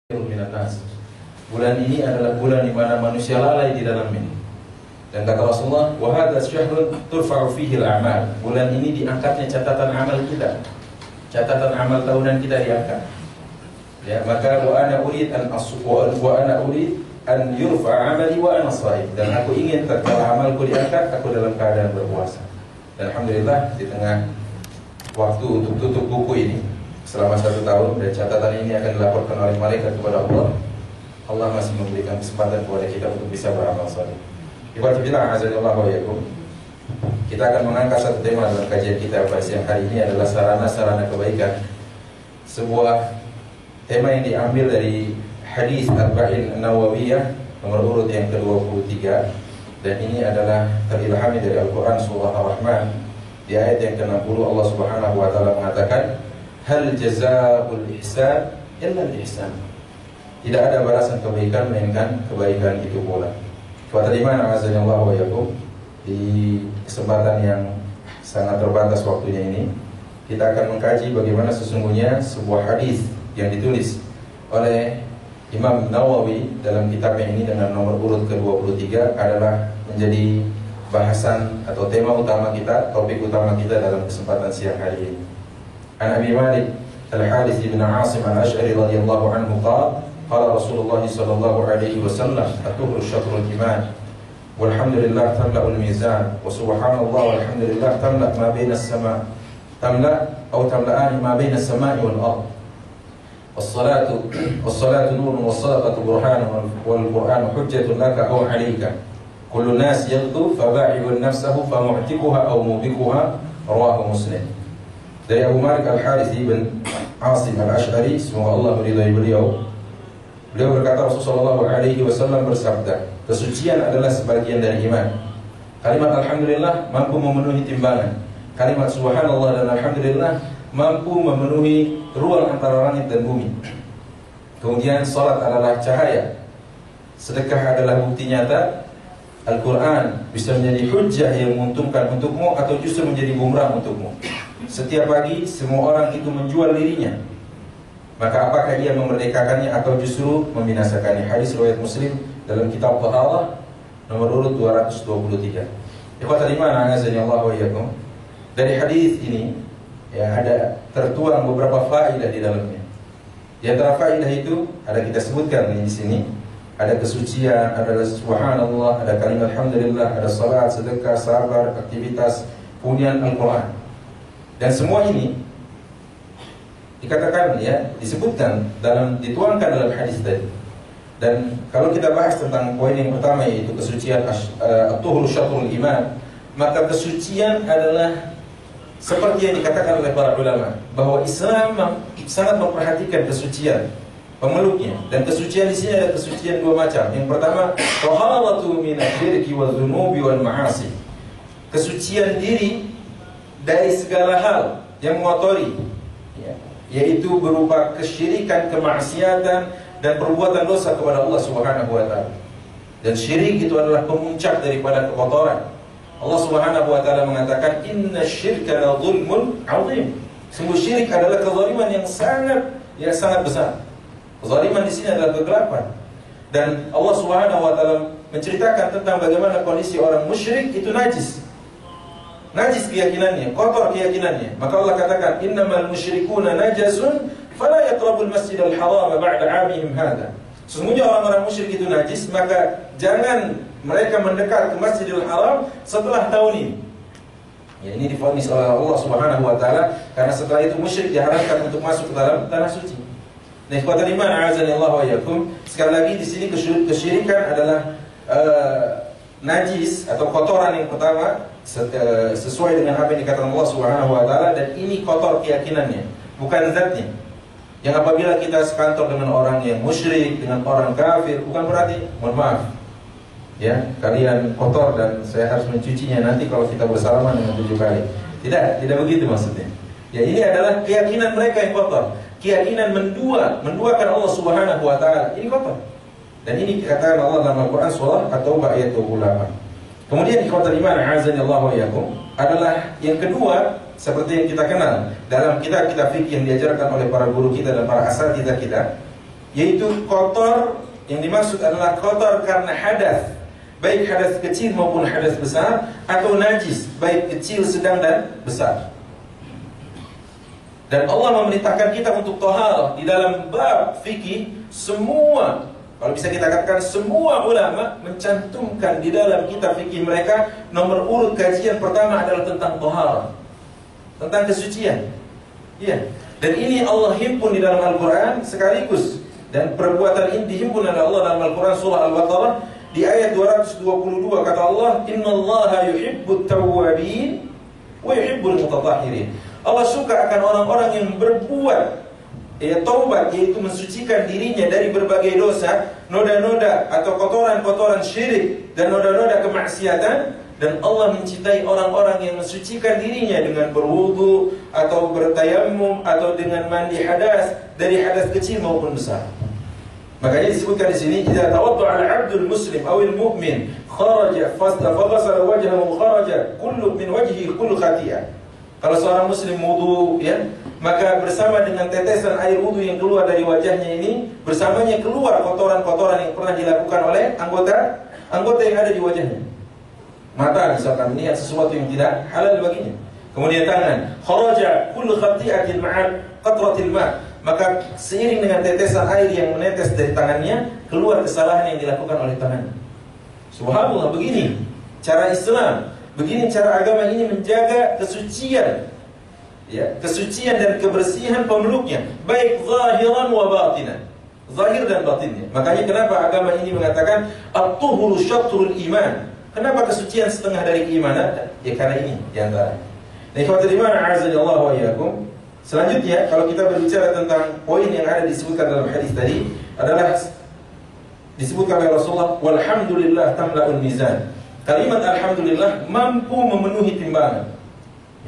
minan nas. Bulan ini adalah bulan di mana manusia lalai di dalam ini. Dan kata Rasulullah, wa hadha syahrun turfa'u fihi al-a'mal. Bulan ini diangkatnya catatan amal kita. Catatan amal tahunan kita diangkat. Ya, maka wa ana urid an yurfa'a amali wa ana shaim. Dan aku ingin tatkala amalku diangkat, aku dalam keadaan berpuasa. Dan alhamdulillah di tengah waktu untuk tutup buku ini selama 1 tahun, dan catatan ini akan dilaporkan oleh malaikat kepada Allah. Allah masih memberikan kesempatan kepada kita untuk bisa beramal saleh. Ibaratnya azanillahu wa iyyakum. Kita akan mengangkat satu tema dalam kajian kita pada siang hari ini adalah sarana-sarana kebaikan. Sebuah tema yang diambil dari hadis Arba'in Nawawiyah nomor urut yang ke-23, dan ini adalah terilhami dari Al-Qur'an surah Ar-Rahman. Di ayat yang ke-60 Allah Subhanahu wa taala mengatakan, hal jazaa'ul ihsan illa al-ihsan. Tidak ada balasan kebaikan melainkan kebaikan itu pula. Kata dimana azanillahu wa iyyakum, di kesempatan yang sangat terbatas waktunya ini, kita akan mengkaji bagaimana sesungguhnya sebuah hadis yang ditulis oleh Imam Nawawi dalam kitabnya ini dengan nomor urut ke-23 adalah menjadi bahasan atau tema utama kita, topik utama kita dalam kesempatan siang hari ini. An Abi Malik Al-Harits bin Asim Al-Asy'ari radhiyallahu anhu qala Rasulullah sallallahu alaihi wasallam at-tuhru syatrul iman walhamdulillah tamla'ul mizan wa subhanallah walhamdulillah tamla' ma baina as-sama' tamla'an ma baina as-sama'i wal ard was-salatu nurun was-sadaqatu burhanun wal qur'anu hujjatun laka aw 'alayka kullu nas yaghdu faba'i'un nafsahu famu'tiquha aw mubikuha rawahu Muslim. Dari Abu Malik Al-Harits bin Asim Al-Asy'ari, semoga Allah meridai beliau. Beliau berkata, Rasulullah SAW bersabda, kesucian adalah sebagian dari iman. Kalimat alhamdulillah mampu memenuhi timbangan. Kalimat subhanallah dan alhamdulillah mampu memenuhi ruang antara langit dan bumi. Kemudian salat adalah cahaya. Sedekah adalah bukti nyata. Al-Quran bisa menjadi hujjah yang menguntungkan untukmu atau justru menjadi bumerang untukmu. Setiap pagi semua orang itu menjual dirinya, maka apakah ia memerdekakannya atau justru membinasakannya? Hadis riwayat Muslim dalam kitab Taharah nomor urut 223. Ikhwatal iman azanillahu wa iyyakum. Dari hadis ini ya ada tertuang beberapa faedah di dalamnya. Di antara faedah itu ada kita sebutkan di sini. Ada kesucian, ada subhanallah, ada kalimat alhamdulillah, ada salat, sedekah, sabar, aktivitas, kemudian Al-Quran. Dan semua ini dikatakan ya, disebutkan dituangkan dalam hadis tadi. Dan kalau kita bahas tentang poin yang pertama, yaitu kesucian at-tuhur syatrul iman, maka kesucian adalah seperti yang dikatakan oleh para ulama, bahwa Islam sangat memperhatikan kesucian pemeluknya. Dan kesucian di sini ada kesucian dua macam. Yang pertama, taharatu minasy-syirki wadz-dzunubi wal ma'asi. Kesucian diri dari segala hal yang mengotori, yaitu berupa kesyirikan, kemaksiatan dan perbuatan dosa kepada Allah Subhanahu wa taala. Dan syirik itu adalah pemuncak daripada kekotoran. Allah Subhanahu wa taala mengatakan, innasyirka la dzulmun 'adzim. Sungguh syirik adalah kezaliman yang sangat besar. Kezaliman di sini adalah kegelapan. Dan Allah Subhanahu wa taala menceritakan tentang bagaimana kondisi orang musyrik itu najis. Najis keyakinannya, kotor keyakinannya. Maka Allah katakan, innamal musyrikuna najasun fala yaqrabul masjidal haram ba'da 'amihim hadha. Sesungguhnya orang-orang musyrik itu najis, maka jangan mereka mendekat ke Masjidil Haram setelah tahun ini. Ya, ini divonis oleh Allah Subhanahu wa taala, karena setelah itu musyrik diharamkan untuk masuk ke dalam tanah suci. Nah, ikhwatal iman a'azanillahu wa iyyakum, sekali lagi di sini kesyirikan adalah najis atau kotoran yang pertama, sesuai dengan apa yang dikatakan Allah Subhanahu wa taala, dan ini kotor keyakinannya, bukan zatnya. Yang apabila kita sekantor dengan orang yang musyrik, dengan orang kafir, bukan berarti, mohon maaf ya, kalian kotor dan saya harus mencucinya nanti kalau kita bersalaman dengan 7 kali. Tidak begitu maksudnya. Ya, ini adalah keyakinan mereka yang kotor. Keyakinan menduakan Allah Subhanahu wa taala, ini kotor. Dan ini dikatakan Allah dalam Al-Quran surah At-Taubah ayat 28. Kemudian ikhwatal iman a'azanillahu wa iyyakum, adalah yang kedua, seperti yang kita kenal dalam kitab-kitab fikih yang diajarkan oleh para guru kita dan para asatidzah kita, yaitu kotor. Yang dimaksud adalah kotor karena hadas, baik hadas kecil maupun hadas besar, atau najis, baik kecil, sedang, dan besar. Dan Allah memerintahkan kita untuk taharah. Di dalam bab fikih, semua, kalau bisa kita katakan semua ulama mencantumkan di dalam kitab fikih mereka, nomor urut kajian pertama adalah tentang taharah, tentang kesucian. Iya. Dan ini Allah himpun di dalam Al-Quran sekaligus. Dan perbuatan ini dihimpun oleh Allah dalam Al-Quran surah Al-Baqarah di ayat 222, kata Allah, "Innallaha yuhibbut tawwabin wa yuhibbul mutatahhirin." Allah suka akan orang-orang yang berbuat taubat, yaitu mensucikan dirinya dari berbagai dosa, noda-noda atau kotoran-kotoran syirik dan noda-noda kemaksiatan. Dan Allah mencintai orang-orang yang mensucikan dirinya dengan berwudu atau bertayamum atau dengan mandi hadas, dari hadas kecil maupun besar. Makanya disebutkan di sini, "Idza tawadda'a al-'abdul muslim aw al-mu'min kharaja faghasala wajhahu kharaja kullu min wajhihi kullu khati'ah." Kalau seorang muslim wudu, ya, maka bersama dengan tetesan air wudu yang keluar dari wajahnya ini, bersamanya keluar kotoran-kotoran yang pernah dilakukan oleh anggota yang ada di wajahnya. Mata misalkan melihat sesuatu yang tidak halal baginya. Kemudian tangan, kharaja kullu khati'atin ma'al qatratil ma', maka seiring dengan tetesan air yang menetes dari tangannya, keluar kesalahan yang dilakukan oleh tangannya. Subhanallah, begini cara Islam, begini cara agama ini menjaga kesucian, ya, kesucian dan kebersihan pemeluknya, baik zahiran wa batinan, zahir dan batinnya. Makanya kenapa agama ini mengatakan at-tuhuru syatrul iman. Kenapa kesucian setengah dari keimanan? Ya karena ini diantara. Nah, ikhwatul iman, a'azzallahu wa iyyakum. Selanjutnya, kalau kita berbicara tentang poin yang ada disebutkan dalam hadis tadi, adalah disebutkan oleh Rasulullah, "Walhamdulillah tamla'ul mizan." Kalimat alhamdulillah mampu memenuhi timbangan.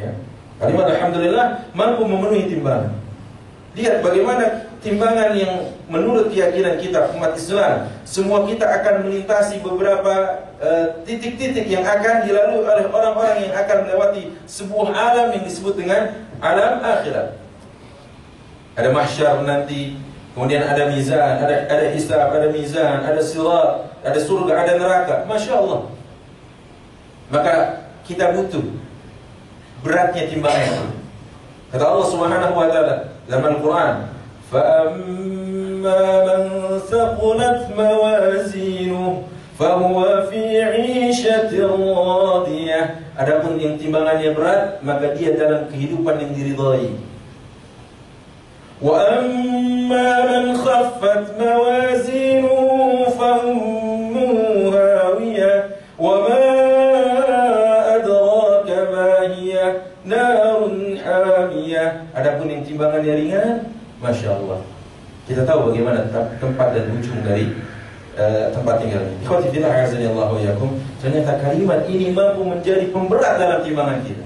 Ya. Kalimat alhamdulillah mampu memenuhi timbangan. Lihat bagaimana timbangan yang menurut keyakinan kita umat Islam, semua kita akan melintasi beberapa titik-titik yang akan dilalui oleh orang-orang yang akan melewati sebuah alam yang disebut dengan alam akhirat. Ada mahsyar nanti, kemudian ada mizan, ada hisab, ada mizan, ada sirat, ada surga, ada neraka. Masya Allah. Maka kita butuh beratnya timbangan. Kata Allah Subhanahu wa taala dalam Al-Quran, فَأَمَّا مَنْ ثَقُلَتْ مَوَازِينُهُ فَهُوَ فِي عِيشَةٍ رَاضِيَةٍ. Adapun yang timbangannya berat, maka dia dalam kehidupan yang diridhai. وَأَمَّا مَنْ خَفَّتْ مَوَازِينُهُ فَأُمُّهُ هَاوِيَةٌ وَمَا أَدْرَاكَ مَا هِيَ نَارٌ حَامِيَةٌ. Adapun yang timbangannya ringan, Masya Allah, kita tahu bagaimana tempat dan ujung dari tempat tinggal. Ikhwati fillah, a'azzanillahu wa iyyakum. Ternyata kalimat ini mampu menjadi pemberat dalam timbangan kita.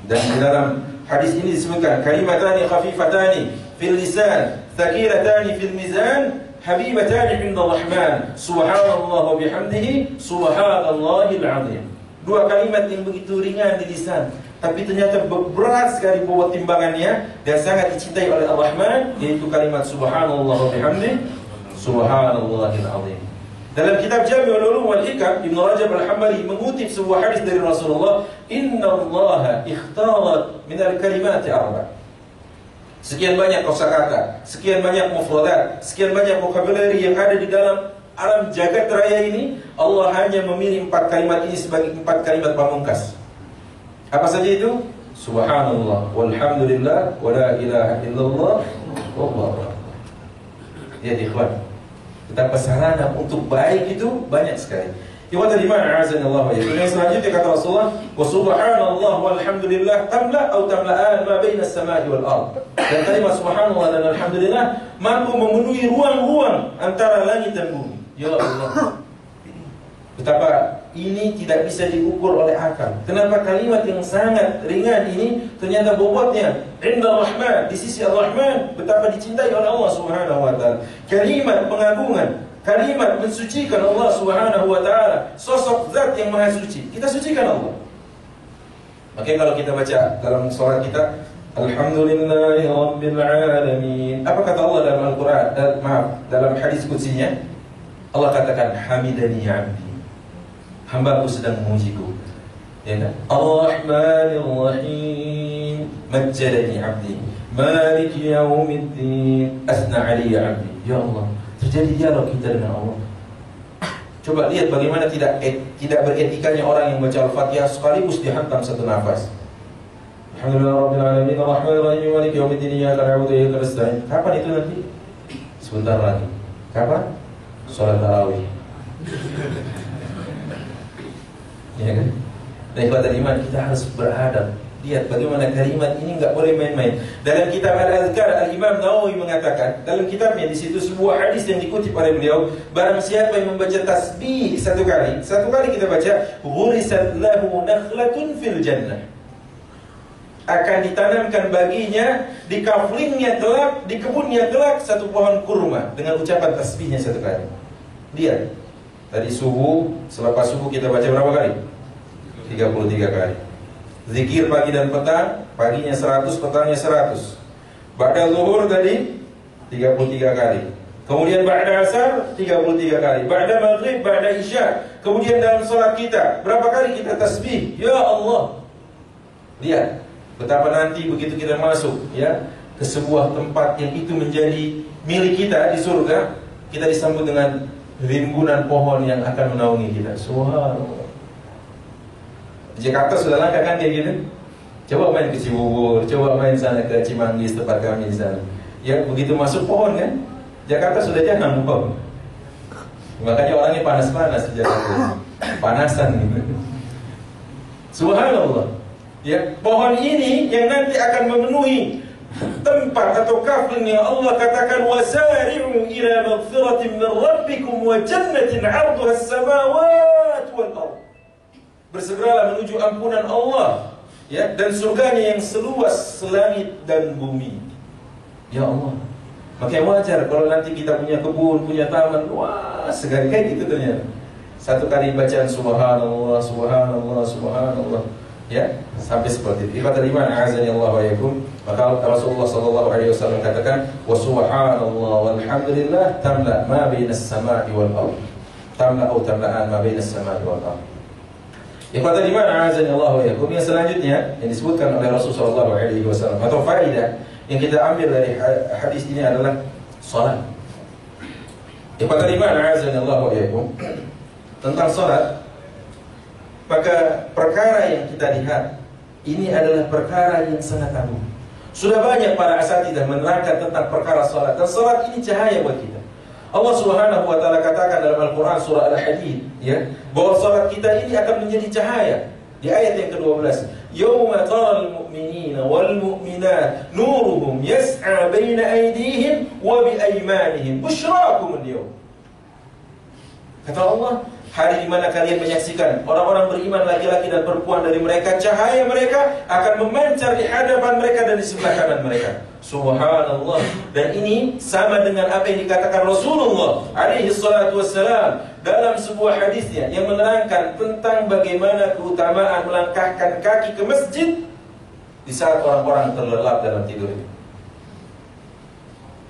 Dan di dalam hadis ini disebutkan, kalimatani khafifatani fil lisan, thaqilatani fil mizan, habibatani 'inda Rahman, subhanallah wa bihamdihi, subhanallahil 'azim. Dua kalimat yang begitu ringan di lisan, tapi ternyata berat sekali bobot timbangannya dan sangat dicintai oleh Ar-Rahman, yaitu kalimat subhanallah wa bihamdihi, subhanallahil 'azim. Dalam kitab Jami'ul Ulum wal Hikam, Ibnu Rajab Al-Hambali mengutip sebuah hadis dari Rasulullah, "Innallaha ikhtarat minal kalimati arba'." Sekian banyak kosakata, sekian banyak mufradat, sekian banyak vocabulary yang ada di dalam alam jagat raya ini, Allah hanya memilih 4 kalimat ini sebagai 4 kalimat pamungkas. Apa saja itu? Subhanallah, walhamdulillah, wa la ilaha illallah, wallahu akbar. Ya ikhwan, betapa sarana untuk baik itu banyak sekali. Ikhwatul iman, a'azzanillahu wa iyyakum. Yang selanjutnya kata Rasulullah, "Wa subhanallah walhamdulillah tamla atau tamla'an ma baina as-sama'i wal ard." Dan kalimat subhanallah dan alhamdulillah mampu memenuhi ruang-ruang antara langit dan bumi. Ya Allah, betapa ini tidak bisa diukur oleh akal. Kenapa kalimat yang sangat ringan ini ternyata bobotnya 'inda Rahman, di sisi Ar-Rahman, betapa dicintai oleh Allah Subhanahu wa taala. Kalimat pengagungan, kalimat mensucikan Allah Subhanahu wa taala, sosok zat yang maha suci. Kita sucikan Allah. Makanya kalau kita baca dalam sholat kita, Alhamdulillahi Rabbil Alamin. Apa kata Allah dalam Al-Quran? Dalam hadis qudsinya, Allah katakan hamidani abdi, hambaku sedang memujiku, ya kan? Ar-Rahmanir Rahim, majjadani abdi, maliki yaumiddin, asna alayya abdi. Ya Allah, terjadi dialog kita dengan Allah. Coba lihat bagaimana tidak beretikanya orang yang baca Al-Fatihah sekaligus dihantam satu nafas. Alhamdulillah Rabbil Alamin, Ar-Rahmanir Rahim, Maliki yaumiddin, iyyaka na'budu wa iyyaka nasta'in. Kapan itu nanti? Sebentar lagi. Kapan? Salat tarawih. Ya kan? Dan ikhwatal iman, kita harus beradab. Lihat bagaimana kalimat ini enggak boleh main-main. Dalam kitab Al-Azkar, Al-Imam Nawawi mengatakan, dalam kitabnya di situ sebuah hadis yang dikutip oleh beliau, barang siapa yang membaca tasbih satu kali kita baca, ghurisat lahu nakhlatun fil jannah, akan ditanamkan baginya di kaflingnya kelak, di kebunnya kelak, satu pohon kurma dengan ucapan tasbihnya satu kali. Lihat, tadi subuh, selepas subuh kita baca berapa kali? 33 kali. Zikir pagi dan petang, paginya 100, petangnya 100. Ba'da zuhur tadi 33 kali. Kemudian ba'da asar 33 kali. Ba'da maghrib, ba'da isya. Kemudian dalam salat kita, berapa kali kita tasbih? Ya Allah. Lihat betapa nanti begitu kita masuk ya ke sebuah tempat yang itu menjadi milik kita di surga, kita disambut dengan rimbunan pohon yang akan menaungi kita. Subhanallah. Jakarta sudah langka kan kayak gitu. Coba main ke Cibubur, coba main sana ke Cimanggis tempat kami di sana. Ya begitu masuk pohon kan, Jakarta sudah jarang pohon. Makanya orangnya panas-panas di Jakarta, panasan gitu. Subhanallah. Ya, pohon ini yang nanti akan memenuhi tempat atau kafling yang Allah katakan wasari'u ila maghfiratin min rabbikum wa jannatin 'arduha as-samawati wal ardh. Bersegeralah menuju ampunan Allah, ya, dan surganya yang seluas langit dan bumi. Ya Allah. Makanya wajar kalau nanti kita punya kebun, punya taman, wah, segala kayak gitu ternyata. Satu kali bacaan subhanallah, subhanallah, subhanallah, ya, sampai seperti itu. Ikhwatal iman, a'azani Allah wa iyyakum. Maka Rasulullah sallallahu alaihi wasallam katakan, wa subhanallah walhamdulillah tamla ma bainas samai wal ardh. Tamla atau tamla'an ma bainas samai wal ardh. Ikhwatal iman, a'azani Allah wa iyyakum. Yang selanjutnya yang disebutkan oleh Rasulullah sallallahu alaihi wasallam atau faedah yang kita ambil dari hadis ini adalah salat. Ikhwatal iman, a'azani Allah wa iyyakum. Tentang salat, maka perkara yang kita lihat ini adalah perkara yang sangat agung. Sudah banyak para asatidzah menerangkan tentang perkara salat, dan salat ini cahaya buat kita. Allah Subhanahu wa taala katakan dalam Al-Qur'an surah Al-Hadid, ya, bahwa salat kita ini akan menjadi cahaya. Di ayat yang ke-12, "Yauma taral mu'minina wal mu'minat nuruhum yas'a baina aydihim wa bi aymanihim busyrakum al-yawm." Kata Allah, hari di mana kalian menyaksikan orang-orang beriman laki-laki dan perempuan dari mereka, cahaya mereka akan memancar di hadapan mereka dan di sebelah kanan mereka. Subhanallah. Dan ini sama dengan apa yang dikatakan Rasulullah alaihi salatu wassalam dalam sebuah hadisnya yang menerangkan tentang bagaimana keutamaan melangkahkan kaki ke masjid di saat orang-orang terlelap dalam tidur.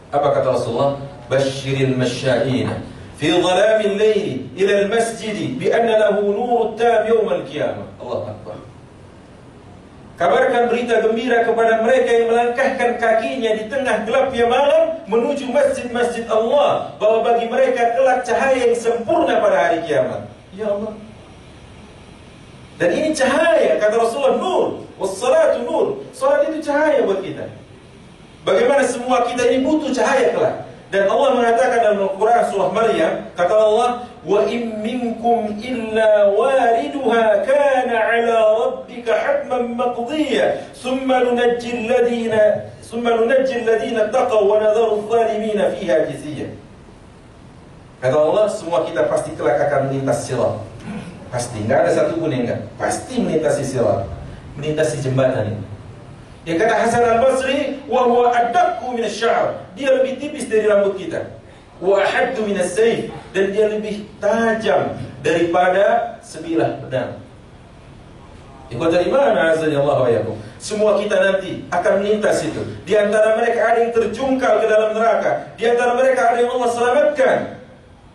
Apa kata Rasulullah? Basyiril masya'ina fi dhalamil layli ila al-masjid bi anna lahu nur tab yawm al-qiyamah. Allahu akbar. Kabarkan berita gembira kepada mereka yang melangkahkan kakinya di tengah gelapnya malam menuju masjid-masjid Allah, bahwa bagi mereka kelak cahaya yang sempurna pada hari kiamat. Ya Allah. Dan ini cahaya, kata Rasulullah, nur. Wassalatu nur. Salat itu cahaya buat kita. Bagaimana semua kita ini butuh cahaya kelak. Dan Allah mengatakan dalam Al-Quran surah Maryam, kata Allah, "Wa in minkum illa wariduha kana 'ala rabbika hatman maqdiya, thumma nunajji alladhina taqaw wa nadharu adh-dhalimina fiha jithiya." Kata Allah, semua kita pasti kelak akan melintas sirat. Pasti, enggak ada satu pun yang enggak. Pasti melintasi sirat, melintasi jembatan ini. Yang kata Hasan al-Basri, wa huwa adaqqu min asy-sya'r, dia lebih tipis dari rambut kita. Wa ahaddu min as-sayf, dan dia lebih tajam daripada sebilah pedang. Ikhwatal iman, azza wa jalla wa iyyakum. Semua kita nanti akan melintas itu. Di antara mereka ada yang terjungkal ke dalam neraka. Di antara mereka ada yang Allah selamatkan.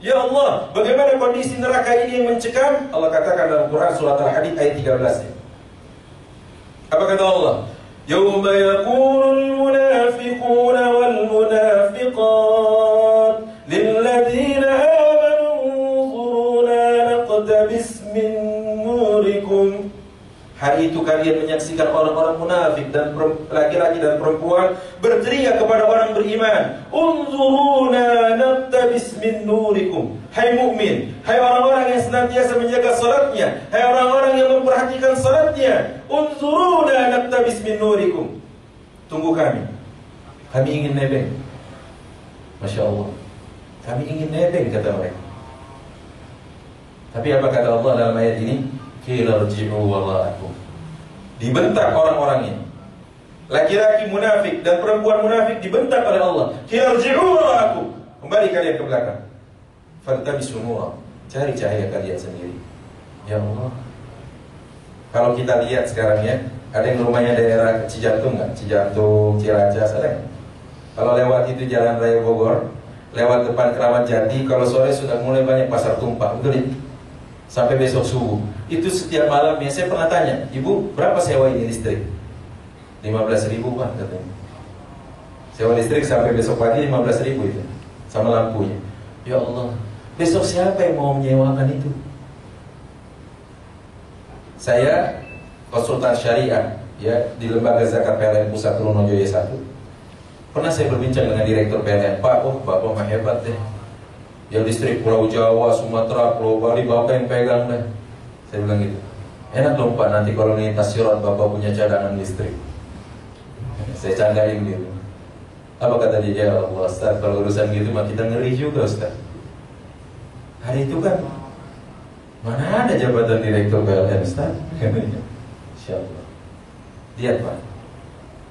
Ya Allah, bagaimana kondisi neraka ini yang mencekam? Allah katakan dalam Quran surat Al-Hadid ayat 13. Apa kata Allah? Yawma yakulul munafiquna wal munafiqat lilladhina amanu unzuruna naqtabis min nurikum. Hari itu kalian menyaksikan orang-orang munafik dan laki-laki dan perempuan berteriak kepada orang beriman, unzuruna naqtabis min nurikum. Hai mukmin, hai orang-orang yang senantiasa menjaga salatnya, hai orang-orang yang memperhatikan salatnya, unzuruna naqtabis min nurikum. Tunggu kami. Kami ingin nebeng. Masya Allah. Kami ingin nebeng, kata mereka. Tapi apa kata Allah dalam ayat ini? Qila rji'u wara'akum. Dibentak orang-orangnya. Laki-laki munafik dan perempuan munafik dibentak oleh Allah. Qila rji'u wara'akum. Kembali kalian ke belakang. Faltabisu nura. Cari cahaya kalian sendiri. Ya Allah. Kalau kita lihat sekarang ya, ada yang rumahnya daerah Cijantung nggak? Cijantung, Ciracas, ada nggak? Kalau lewat itu Jalan Raya Bogor, lewat depan Keramat Jati, kalau sore sudah mulai banyak pasar tumpah, betul ya? Sampai besok subuh. Itu setiap malamnya saya pernah tanya, Ibu berapa sewa ini listrik? 15.000 Pak katanya. Sewa listrik sampai besok pagi 15.000 itu, sama lampunya. Ya Allah, besok siapa yang mau menyewakan itu? Saya konsultan syariah ya di Lembaga Zakat PLN Pusat Trunojoyo 1. Pernah saya berbincang dengan direktur PLN, Pak, Bapak mah hebat deh. Yang listrik Pulau Jawa, Sumatera, Pulau Bali, Bapak yang pegang deh. Saya bilang gitu. Enak dong Pak, nanti kalau lintas sirat Bapak punya cadangan listrik. Saya candain gitu. Apa kata dia? Ya Allah Ustaz, kalau urusan gitu mah kita ngeri juga Ustaz. Hari itu kan mana ada jabatan direktur PLN Ustaz? Insya Allah. Lihat Pak,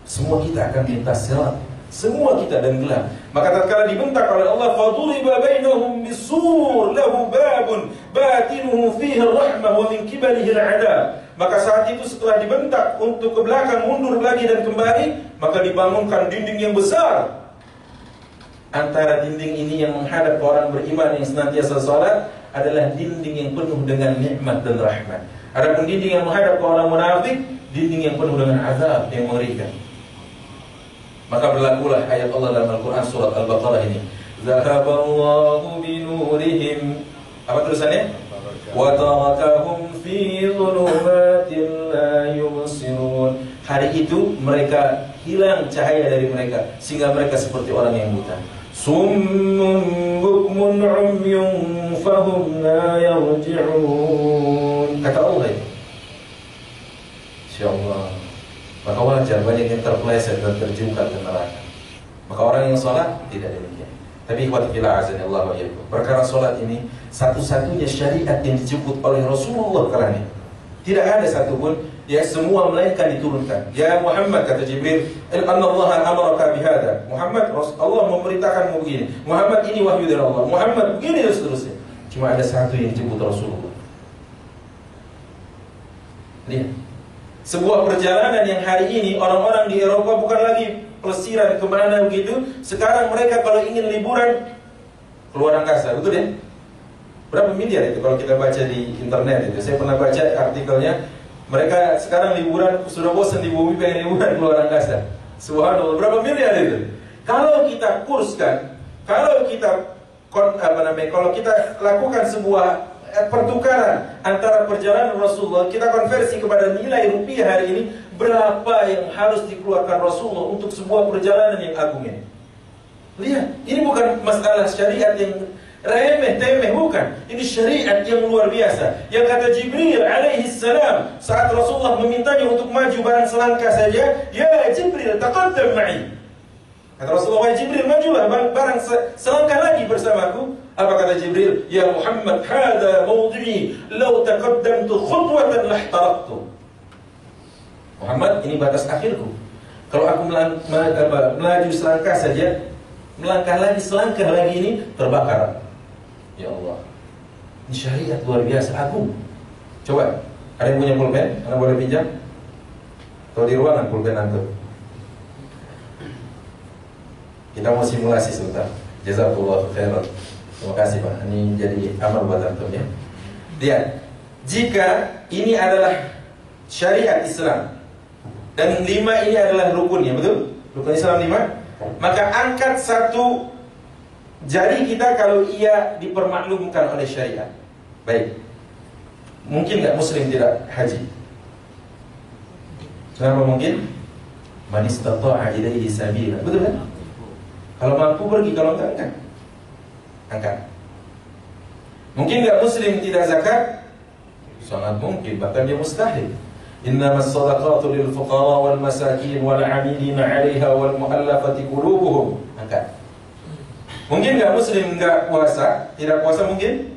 semua kita akan lintas sirat. Semua kita dan gelap. Maka tatkala dibentak oleh Allah, faduriba bainahum bisur lahu babun batinuhu fihi ar-rahmah wa min qibalihi al-'adab. Maka saat itu setelah dibentak untuk ke belakang, mundur lagi dan kembali, maka dibangunkan dinding yang besar. Antara dinding ini yang menghadap orang beriman yang senantiasa salat adalah dinding yang penuh dengan nikmat dan rahmat. Adapun dinding yang menghadap ke orang munafik, dinding yang penuh dengan azab yang mengerikan. Maka berlakulah ayat Allah dalam Al-Quran surat Al-Baqarah ini. Zahaballahu binurihim. Apa tulisannya? Wa tarakahum fi dhulumatin la yubsirun. Hari itu mereka hilang cahaya dari mereka, sehingga mereka seperti orang yang buta. Summun bukmun umyun fahum la yarji'un. Kata Allah itu. Insyaallah. Maka wajar banyak yang terpeleset dan terjungkal ke neraka. Maka orang yang sholat tidak demikian. Tapi ikhwati fillah azanillahu wa iyyakum, perkara sholat ini satu-satunya syariat yang dijemput oleh Rasulullah kala ini. Tidak ada satupun, ya semua melainkan diturunkan. Ya Muhammad, kata Jibril, "Innallaha amaraka bihadza." Muhammad, Allah memerintahkanmu begini. Muhammad, ini wahyu dari Allah. Muhammad, begini dan seterusnya. Cuma ada satu yang dijemput Rasulullah. Lihat. Sebuah perjalanan yang hari ini orang-orang di Eropa bukan lagi pelesiran kemana begitu. Sekarang mereka kalau ingin liburan keluar angkasa, betul ya? Berapa miliar itu kalau kita baca di internet itu? Saya pernah baca artikelnya. Mereka sekarang liburan, sudah bosan di bumi, pengen liburan keluar angkasa. Subhanallah, berapa miliar itu? Kalau kita kurskan, kalau kita lakukan sebuah pertukaran antara perjalanan Rasulullah, kita konversi kepada nilai rupiah hari ini, berapa yang harus dikeluarkan Rasulullah untuk sebuah perjalanan yang agung ini? Lihat, ini bukan masalah syariat yang remeh-temeh, bukan. Ini syariat yang luar biasa. Yang kata Jibril alaihi salam saat Rasulullah memintanya untuk maju barang selangkah saja, "Ya Jibril, taqaddam ma'i." Kata Rasulullah, "Wahai Jibril, majulah barang selangkah lagi bersamaku." Apa kata Jibril? "Ya Muhammad, hadha mawdi'i, law taqaddamtu khutwatan lahtaraktu." Muhammad, ini batas akhirku. Kalau aku melaju selangkah saja, melangkah lagi selangkah lagi, ini terbakar. Ya Allah, ini syariat luar biasa, agung. Coba, ada yang punya pulpen? Anda boleh pinjam? Atau di ruangan pulpen antum. Kita mau simulasi sebentar. Jazakallahu khairan. Terima kasih Pak. Ini jadi amal buat antum ya. Lihat, jika ini adalah syariat Islam dan 5 ini adalah rukunnya, betul? Rukun Islam 5. Maka angkat satu jari kita kalau ia dipermaklumkan oleh syariat. Baik. Mungkin nggak muslim tidak haji? Kenapa mungkin? Man istata'a ilaihi sabila. Betul kan? Kalau mampu pergi, kalau enggak angkat. Angkat. Mungkin nggak muslim tidak zakat? Sangat mungkin, bahkan dia mustahil. Innamas shadaqatu lil fuqara wal masakin wal 'amilina 'alaiha wal mu'allafati qulubuhum. Angkat. Mungkin nggak muslim nggak puasa? Tidak puasa mungkin?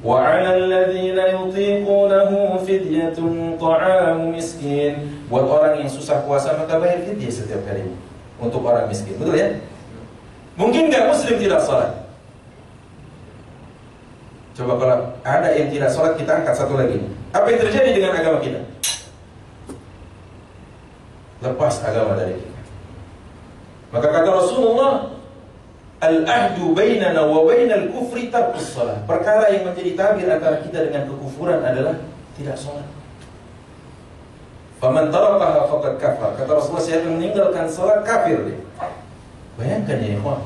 Wa 'alal ladzina yutiqunahu fidyatun ta'amu miskin. Buat orang yang susah puasa maka bayar fidyah setiap hari untuk orang miskin. Betul ya? Mungkin nggak muslim tidak salat? Coba kalau ada yang tidak salat kita angkat satu lagi. Apa yang terjadi dengan agama kita? Lepas agama dari kita. Maka kata Rasulullah, al-ahdu bainana wa bainal kufri tarkus shalah. Perkara yang menjadi tabir antara kita dengan kekufuran adalah tidak salat. Faman tarakaha faqad kafar. Kata Rasulullah, siapa yang meninggalkan salat kafir dia. Bayangkan ya ikhwan,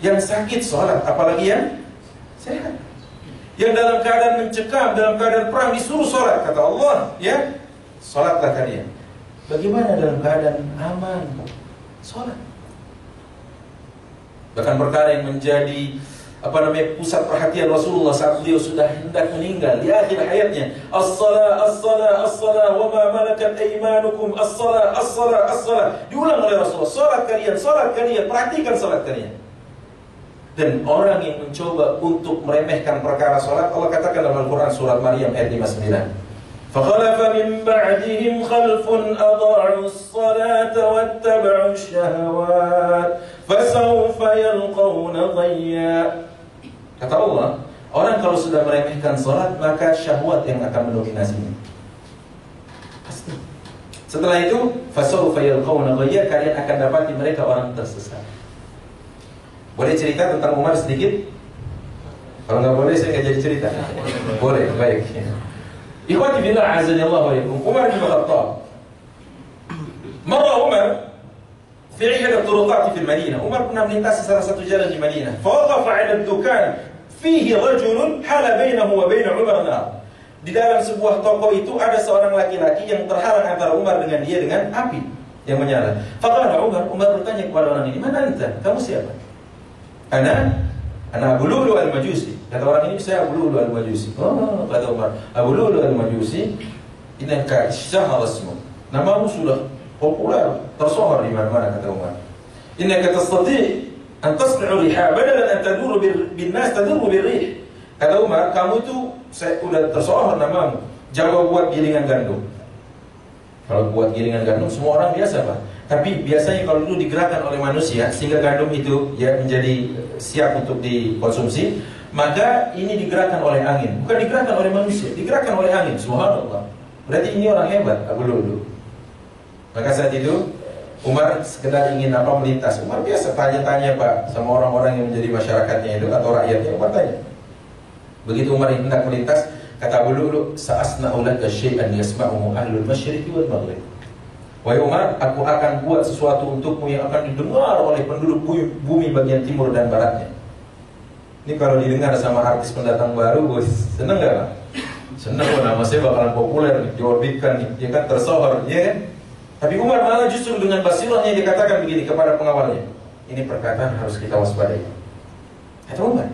yang sakit salat, apalagi yang sehat. Yang dalam keadaan mencekam, dalam keadaan perang disuruh salat, kata Allah, ya, salatlah kalian. Bagaimana dalam keadaan aman? Salat. Bahkan perkara yang menjadi pusat perhatian Rasulullah saat beliau sudah hendak meninggal di akhir hayatnya, as-salah, as-salah, as-salah, wa ma malakat aymanukum, as-salah, as-salah, as-salah. Diulang oleh Rasulullah, salat kalian, perhatikan salat kalian. Dan orang yang mencoba untuk meremehkan perkara salat, Allah katakan dalam Al-Quran surat Maryam ayat 59. فَخَلَفَ مِنْ بَعْدِهِمْ خَلْفٌ أَضَاعُوا الصَّلَاةَ وَاتَّبَعُوا الشَّهَوَاتِ فَسَوْفَ يَلْقَوْنَ غَيًّا. Kata Allah, orang kalau sudah meremehkan salat maka syahwat yang akan mendominasinya. Pasti. Setelah itu, فَسَوْفَ يَلْقَوْنَ غَيًّا, kalian akan dapati mereka orang tersesat. Boleh cerita tentang Umar sedikit? Kalau nggak boleh saya nggak jadi cerita. Boleh, baik. Ikhwati billah azanillahu alaikum. Umar bin Khattab. Marra Umar fi ihda turuqat fi Madinah. Umar pernah melintasi salah satu jalan di Madinah. Fawaqafa 'ala ad-dukan fihi rajulun hala bainahu wa bain Umar nar. Di dalam sebuah toko itu ada seorang laki-laki yang terhalang antara Umar dengan dia dengan api yang menyala. Faqala Umar bertanya kepada orang ini, "Mana anta? Kamu siapa?" Ana Abu Lu'lu' al-Majusi. Kata orang ini, saya Abu Lu'lu' al-Majusi. Oh, kata Umar, Abu Lu'lu' al-Majusi, innaka ishtahara ismuk. Namamu sudah populer, tersohor di mana-mana, kata Umar. Innaka tastati' an tasna'u riha badalan an taduru bin nas taduru birrih. Kata Umar, kamu itu sudah tersohor namamu, jago buat gilingan gandum. Kalau buat gilingan gandum semua orang biasa, Pak. Tapi biasanya kalau itu digerakkan oleh manusia sehingga gandum itu ya menjadi siap untuk dikonsumsi, maka ini digerakkan oleh angin, bukan digerakkan oleh manusia, digerakkan oleh angin. Subhanallah. Berarti ini orang hebat, Abu Lu'lu'. Maka saat itu Umar sekedar ingin melintas. Umar biasa tanya-tanya Pak sama orang-orang yang menjadi masyarakatnya itu atau rakyatnya. Umar tanya. Begitu Umar hendak melintas, kata Abu Lu'lu', "Sa'asna'u laka syai'an yasma'uhu ahlul masyriqi wal maghrib." Wahai Umar, aku akan buat sesuatu untukmu yang akan didengar oleh penduduk bumi bagian timur dan baratnya. Ini kalau didengar sama artis pendatang baru, bos, seneng gak Pak? Seneng, nama saya bakalan populer nih, diorbitkan nih, dia kan tersohor, ya kan? Tapi Umar malah justru dengan basirahnya dikatakan begini kepada pengawalnya, ini perkataan harus kita waspadai. Kata Umar,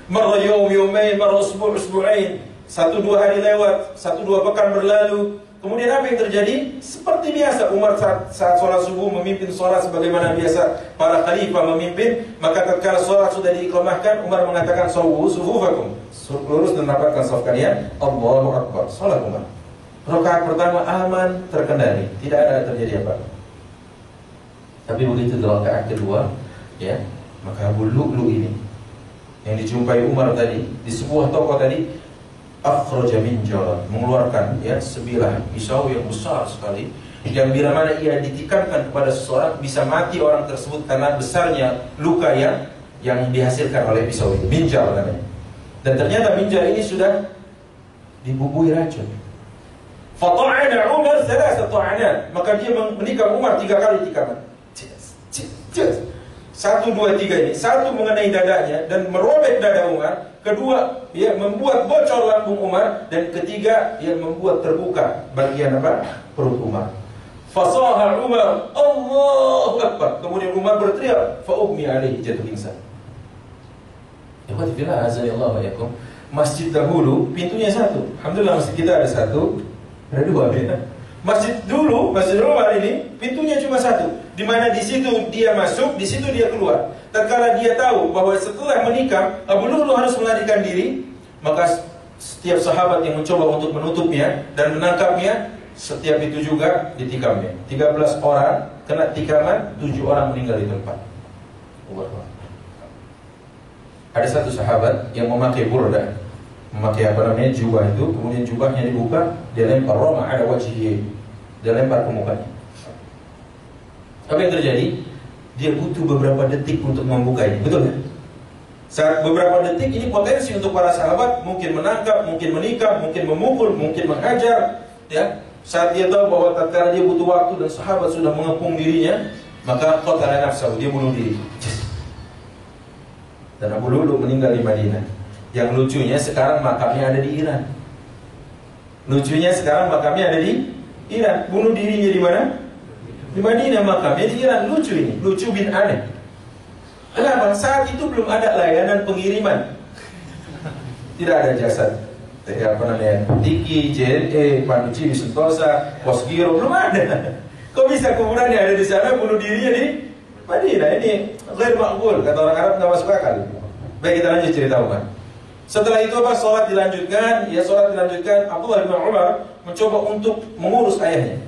marra yawm yawmain, marra usbu' usbu'ain, 1-2 hari lewat, 1-2 pekan berlalu. Kemudian apa yang terjadi? Seperti biasa Umar saat sholat subuh memimpin sholat sebagaimana biasa para khalifah memimpin. Maka tatkala sholat sudah diiqamahkan, Umar mengatakan sawwu sufufakum, lurus dan rapatkan shaf kalian. Allahu Akbar. Sholat Umar. Rakaat pertama aman, terkendali, tidak ada terjadi apa. Tapi begitu di rakaat kedua, ya, maka Abu Lu'lu' ini yang dijumpai Umar tadi di sebuah toko tadi, akhraja minjalan, mengeluarkan ya sebilah pisau yang besar sekali yang bila mana ia ditikamkan kepada seseorang bisa mati orang tersebut karena besarnya luka yang dihasilkan oleh pisau itu. Minjal namanya. Dan ternyata minjal ini sudah dibubui racun. Fata'ana Umar thalatha ta'anat, maka dia menikam Umar 3 kali tikaman. Satu, dua, tiga ini. Satu mengenai dadanya dan merobek dada Umar. Kedua, ia membuat bocor lambung Umar. Dan ketiga, ia membuat terbuka bagian perut Umar. Fasaha Umar, Allahu Akbar. Kemudian Umar berteriak, fa'ubmi alaihi, jatuh pingsan. Ikhwatifillah azanillahu wa yakum. Masjid dahulu pintunya satu. Alhamdulillah masjid kita ada satu, ada 2 ya. Masjid dulu, Masjid Umar ini pintunya cuma satu, di mana di situ dia masuk, di situ dia keluar. Tatkala dia tahu bahwa setelah menikam Abu Lu'lu' harus melarikan diri, maka setiap sahabat yang mencoba untuk menutupnya dan menangkapnya, setiap itu juga ditikamnya. 13 orang kena tikaman, 7 orang meninggal di tempat. Ada satu sahabat yang memakai burdah, memakai jubah itu, kemudian jubahnya dibuka, dia lempar roma ada wajhi, dia lempar ke mukanya. Apa yang terjadi? Dia butuh beberapa detik untuk membukanya, betul kan? Saat beberapa detik ini potensi untuk para sahabat mungkin menangkap, mungkin menikam, mungkin memukul, mungkin menghajar, ya. Saat dia tahu bahwa tatkala dia butuh waktu dan sahabat sudah mengepung dirinya, maka qatala nafsahu, dia bunuh diri. Dan Abu Lu'lu' meninggal di Madinah. Yang lucunya sekarang makamnya ada di Iran. Lucunya sekarang makamnya ada di Iran. Bunuh dirinya di mana? Di Madinah, makamnya di Iran. Lucu ini, lucu bin aneh. Kenapa? Saat itu belum ada layanan pengiriman. Tidak ada jasad Tiki, JNE, Panduci, Sentosa, Posgiro, belum ada. Kok bisa kuburannya ada di sana, bunuh dirinya di Madinah? Ini ghair maqbul, kata orang Arab, nggak masuk akal. Baik, kita lanjut cerita Umar. Setelah itu sholat dilanjutkan. Ya, sholat dilanjutkan. Abdullah bin Umar mencoba untuk mengurus ayahnya.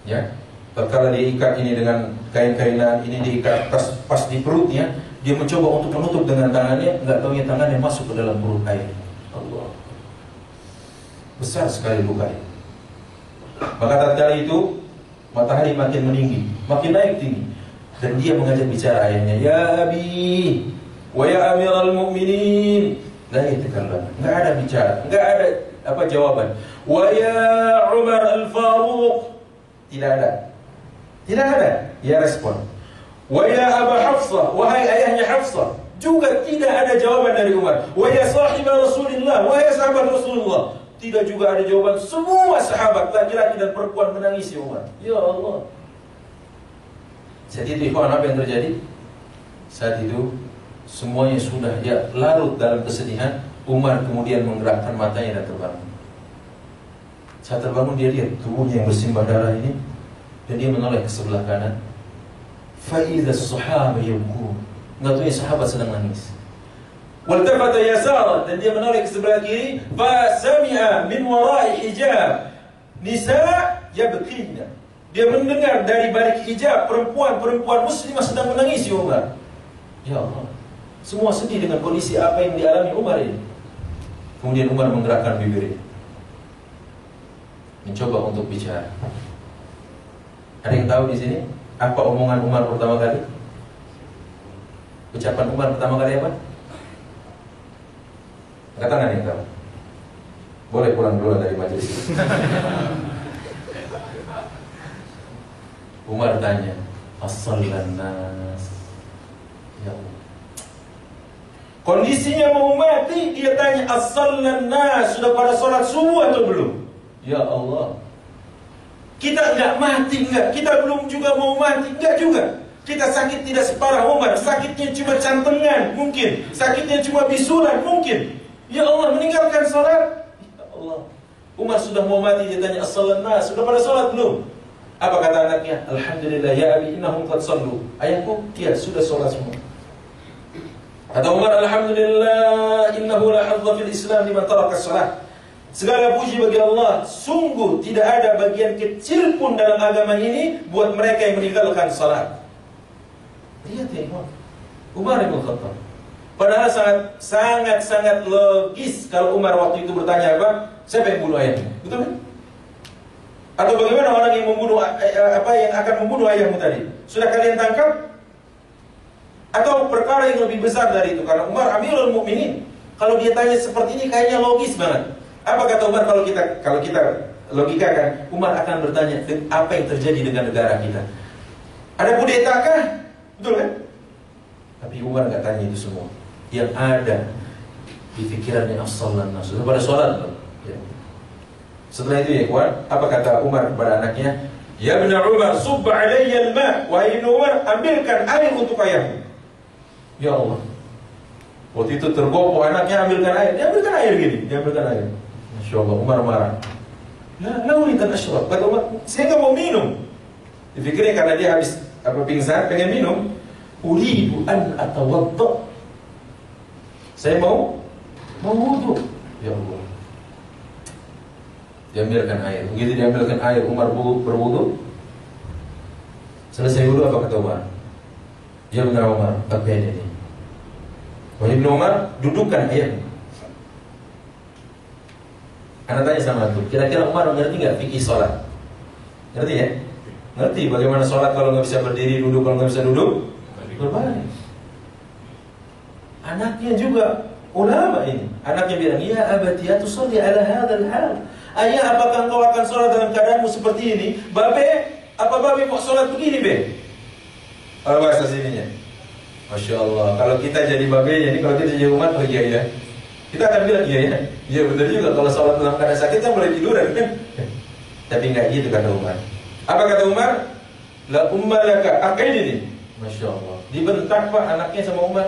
Ya, tatkala diikat ini dengan kain-kainan, ini diikat pas di perutnya, dia mencoba untuk menutup dengan tangannya, nggak taunya tangannya masuk ke dalam perut ayahnya. Allah, besar sekali lukanya. Maka tatkala itu matahari makin meninggi, makin naik tinggi, dan dia mengajak bicara ayahnya, ya Abi, wa ya Amiral Mu'minin. La yatakallam, enggak ada bicara, enggak ada jawaban. Wa ya Umar Al-Faruq, tidak ada. Tidak ada, ya respon. Wa ya Aba Hafsah, wahai ayahnya Hafsah, juga tidak ada jawaban dari Umar. Wa ya sahibah Rasulullah, wahai sahabat Rasulullah, tidak juga ada jawaban. Semua sahabat laki-laki dan perempuan menangisi Umar. Ya Allah. Saat itu ikhwan, apa yang terjadi? Saat itu semuanya sudah larut dalam kesedihan. Umar kemudian menggerakkan matanya dan terbangun. Saat terbangun dia lihat tubuhnya yang bersimbah darah ini, dan dia menoleh ke sebelah kanan. Fa'idha as-sahaba yabkun, enggak tahu sahabat sedang nangis. Waltafata yasara, dan dia menoleh ke sebelah kiri. Fa sami'a min wara'i hijab nisa yabkina, dia mendengar dari balik hijab perempuan muslimah sedang menangisi Umar. Ya Allah, semua sedih dengan kondisi apa yang dialami Umar ini. Kemudian Umar menggerakkan bibirnya, mencoba untuk bicara. Ada yang tahu di sini apa omongan Umar pertama kali? Ucapan Umar pertama kali apa? Angkat tangan yang tahu. Boleh pulang dulu dari majelis. Umar tanya, as-sallan nas. Ya Allah. Kondisinya mau mati, dia tanya, as-sallan nas, sudah pada sholat subuh atau belum? Ya Allah. Kita enggak mati, enggak. Kita belum juga mau mati, enggak juga. Kita sakit tidak separah Umar. Sakitnya cuma cantengan, mungkin. Sakitnya cuma bisulan, mungkin. Ya Allah, meninggalkan sholat. Ya Allah. Umar sudah mau mati, dia tanya, as-sallan nas, sudah pada sholat belum? Apa kata anaknya? Alhamdulillah ya Abi, innahum qad sallu. Ayahku, ya sudah sholat semua. Kata Umar, alhamdulillah, innahu la hadza fil Islam liman taraka shalah. Segala puji bagi Allah, sungguh tidak ada bagian kecil pun dalam agama ini buat mereka yang meninggalkan salat. Lihat ya Umar bin Khattab. Padahal sangat logis kalau Umar waktu itu bertanya apa? Siapa yang bunuh ayahnya? Betul kan? Atau bagaimana orang yang membunuh yang akan membunuh ayahmu tadi? Sudah kalian tangkap? Atau perkara yang lebih besar dari itu? Karena Umar Amirul Mukminin. Kalau dia tanya seperti ini kayaknya logis banget. Apa kata Umar kalau kita logikakan? Umar akan bertanya, apa yang terjadi dengan negara kita? Ada kudeta kah? Betul kan? Tapi Umar nggak tanya itu semua. Yang ada di pikirannya as-salat nasu. Pada sholat ya. Setelah itu ya kawan, apa kata Umar kepada anaknya? Ya ibn Umar, subba alayya al-ma. Wahai ibn Umar, ambilkan air untuk ayahmu. Ya Allah. Waktu itu tergopoh anaknya ambilkan air. Dia ambilkan air gini, dia ambilkan air. Masya Allah, Umar marah. La uridan ashrab. Kata Umar, saya nggak mau minum. Dipikirnya karena dia habis pingsan, pengen minum. Uridu an atawadda. Saya mau wudu. Ya Allah. Diambilkan air. Begitu diambilkan air, Umar berwudu. Selesai wudu, apa kata Umar? Ya Ibn Umar, apa ini? Wahai Ibn Umar, dudukkan ayahmu. Anda tanya sama aku, kira-kira Umar ngerti nggak fikih sholat? Ngerti ya? Ngerti bagaimana sholat kalau nggak bisa berdiri, duduk, kalau nggak bisa duduk berbalik. Anaknya juga ulama ini. Anaknya bilang, ya abati atusalli ala hadzal hal. Ayah, apakah engkau akan sholat dalam keadaanmu seperti ini? Babe, apa babe mau sholat begini, be? Kalau bahasa sininya, Masya Allah. Kalau kita jadi babenya, ini kalau kita jadi umat, oh iya ya. Kita akan bilang iya ya. Iya benar juga. Kalau sholat dalam keadaan sakit kan boleh tiduran kan? Tapi nggak gitu kata Umar. Apa kata Umar? La ummalaka akaini nih. Masya Allah. Dibentak Pak anaknya sama Umar.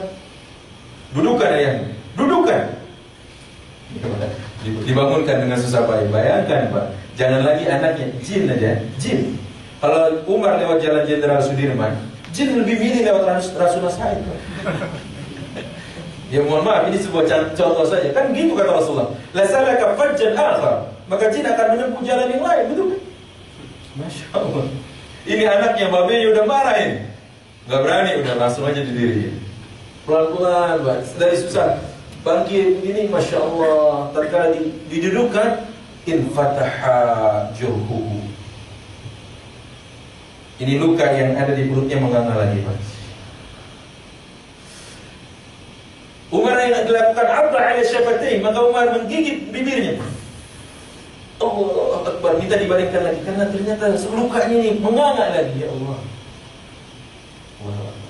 Dudukan ayahnya. Dudukan. Dibangunkan dengan susah payah. Bayangkan Pak. Jangan lagi anaknya jin aja. Jin. Kalau Umar lewat jalan Jenderal Sudirman, jin lebih milih lewat Rasulullah Said. Ya mohon maaf, ini sebuah contoh saja. Kan gitu kata Rasulullah. La salaka fajjan akhar. Maka jin akan menempuh jalan yang lain, betul kan? Masya Allah. Ini anaknya babenya udah marahin. Gak berani, udah langsung aja didiriin. Pelan-pelan, dari susah bangkit begini, Masya Allah. Tatkala didudukkan, infataha jurhuhu. Ini luka yang ada di perutnya menganga lagi, Pak. Umar yang dilakukan abda ala syafatain, maka Umar menggigit bibirnya. Allah Akbar, minta dibaringkan lagi karena ternyata lukanya ini menganga lagi. Ya Allah.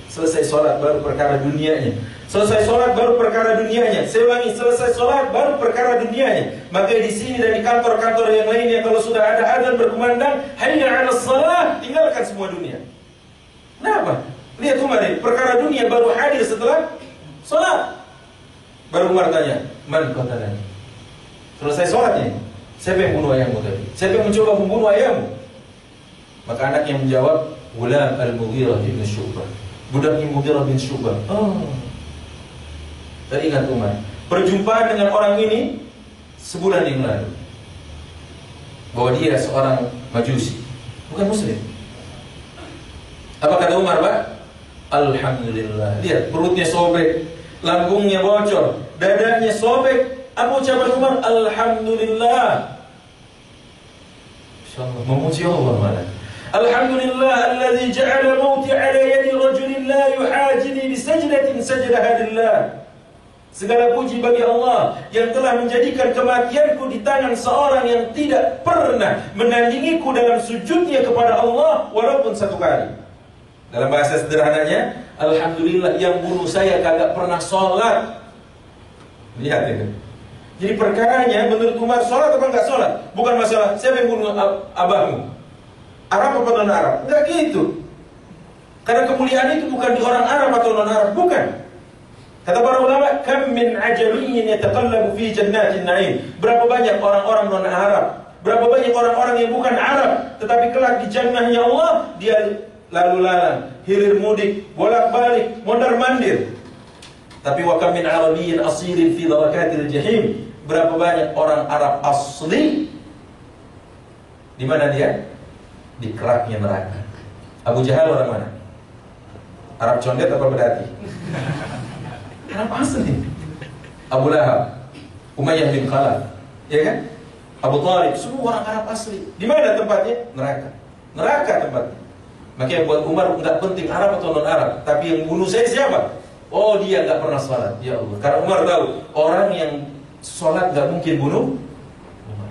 Selesai sholat baru perkara dunianya. Selesai sholat baru perkara dunianya. Saya ulangi, selesai sholat baru perkara dunianya. Maka di sini dan di kantor-kantor yang lainnya, kalau sudah ada azan berkumandang, hayya 'alas shalah, tinggalkan semua dunia. Kenapa? Lihat Umar ini, perkara dunia baru hadir setelah sholat. Baru Umar tanya, man qatalani? Selesai sholatnya, siapa yang bunuh ayahmu tadi? Siapa yang mencoba membunuh ayahmu? Maka anaknya menjawab, Gulam al-Mughirah bin Syu'bah. Budaknya Mughirah bin Syu'bah. Teringat Umar, perjumpaan dengan orang ini sebulan yang lalu, bahwa dia seorang Majusi, bukan Muslim. Apa kata Umar, Pak? Alhamdulillah. Lihat, perutnya sobek, lambungnya bocor, dadanya sobek. Apa ucapan Umar? Alhamdulillah. Insyaallah memuji Allah malah. Alhamdulillah alladzi ja'ala mauti 'ala yadi rajulin la yuhajini bi sajdatin sajdaha lillah. Segala puji bagi Allah yang telah menjadikan kematianku di tangan seorang yang tidak pernah menandingiku dalam sujudnya kepada Allah walaupun satu kali. Dalam bahasa sederhananya, alhamdulillah yang bunuh saya kagak pernah sholat. Lihat ya. Jadi perkaranya menurut Umar, sholat atau enggak sholat? Bukan masalah siapa yang bunuh abahmu, Arab atau non Arab. Enggak gitu. Karena kemuliaan itu bukan di orang Arab atau non Arab, bukan. Kata para ulama, kam min ajamiyyin yataqallabu fi jannatin na'im. Berapa banyak orang-orang non Arab, berapa banyak orang-orang yang bukan Arab, tetapi kelak di jannahnya Allah dia lalu lalang, hilir mudik, bolak-balik, mondar-mandir. Tapi wa kam min arabiyyin asilin fi darakatil jahim. Berapa banyak orang Arab asli, di mana dia? Di keraknya neraka. Abu Jahal orang mana? Arab condet apa pedati? Arab asli. Abu Lahab, Umayyah bin Khalaf, ya kan? Abu Thalib, semua orang Arab asli. Di mana tempatnya? Neraka. Neraka tempatnya. Makanya buat Umar nggak penting Arab atau non Arab, tapi yang bunuh saya siapa? Oh, dia nggak pernah sholat. Ya Allah. Karena Umar tahu orang yang sholat nggak mungkin bunuh Umar.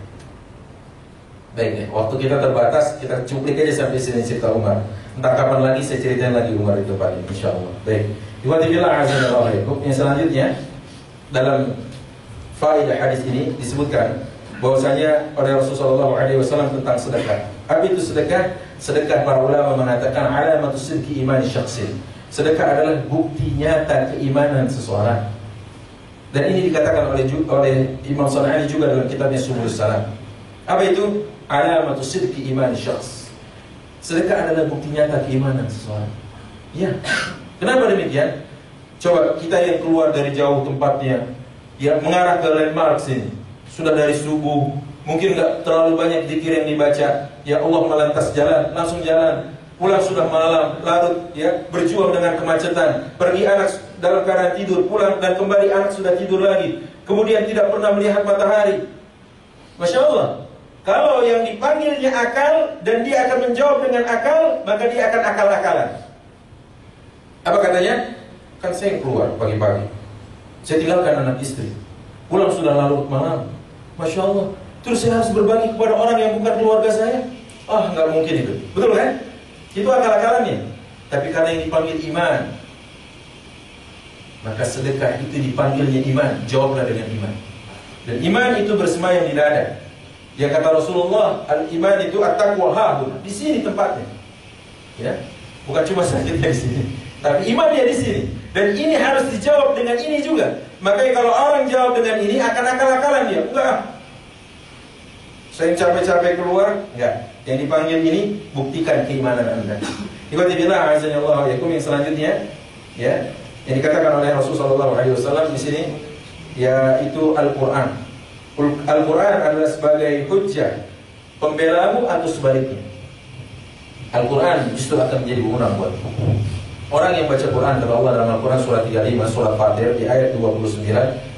Baik deh, waktu kita terbatas, kita cuplik aja sampai sini cerita Umar. Entah kapan lagi saya ceritain lagi Umar itu Pak, insya Allah. Baik. Yang selanjutnya dalam faedah hadis ini disebutkan bahwasanya oleh Rasulullah SAW tentang sedekah. Apa itu sedekah? Sedekah para ulama mengatakan alamatus sidqi iman syakhsin. Sedekah adalah bukti nyata keimanan seseorang. Dan ini dikatakan oleh Imam Sana'ani juga dalam kitabnya Subulus Salam. Apa itu? Alamatus sidqi iman syakhs. Sedekah adalah bukti nyata keimanan seseorang. Ya. Kenapa demikian? Coba kita yang keluar dari jauh tempatnya, ya mengarah ke landmark sini. Sudah dari subuh, mungkin nggak terlalu banyak zikir yang dibaca. Ya Allah melantas jalan, langsung jalan. Pulang sudah malam, larut, ya berjuang dengan kemacetan. Pergi anak dalam keadaan tidur, pulang dan kembali anak sudah tidur lagi. Kemudian tidak pernah melihat matahari. Masya Allah. Kalau yang dipanggilnya akal dan dia akan menjawab dengan akal, maka dia akan akal-akalan. Apa katanya? Kan saya yang keluar pagi-pagi, saya tinggalkan anak istri, pulang sudah larut malam. Masya Allah. Terus saya harus berbagi kepada orang yang bukan keluarga saya? Ah, nggak mungkin itu. Betul kan? Itu akal-akalannya. Tapi karena yang dipanggil iman, maka sedekah itu dipanggilnya iman. Jawablah dengan iman. Dan iman itu bersemayam di dada. Yang kata Rasulullah, al-iman itu at-taqwa hahun. Di sini tempatnya. Ya, bukan cuma sakitnya di sini, tapi iman dia di sini. Dan ini harus dijawab dengan ini juga. Makanya kalau orang jawab dengan ini akan akal-akalan dia. Enggak. Saya capek-capek keluar, enggak. Yang dipanggil ini buktikan keimanan Anda. Ibadah azanillahu yakum yang selanjutnya, ya, yang dikatakan oleh Rasulullah SAW di sini, yaitu Al-Qur'an. Al-Quran adalah sebagai hujjah pembelamu atau sebaliknya. Al-Quran justru akan menjadi bumerang buat orang yang baca Quran. Kata Allah dalam Al-Quran surah 35 surah Fatir di ayat 29,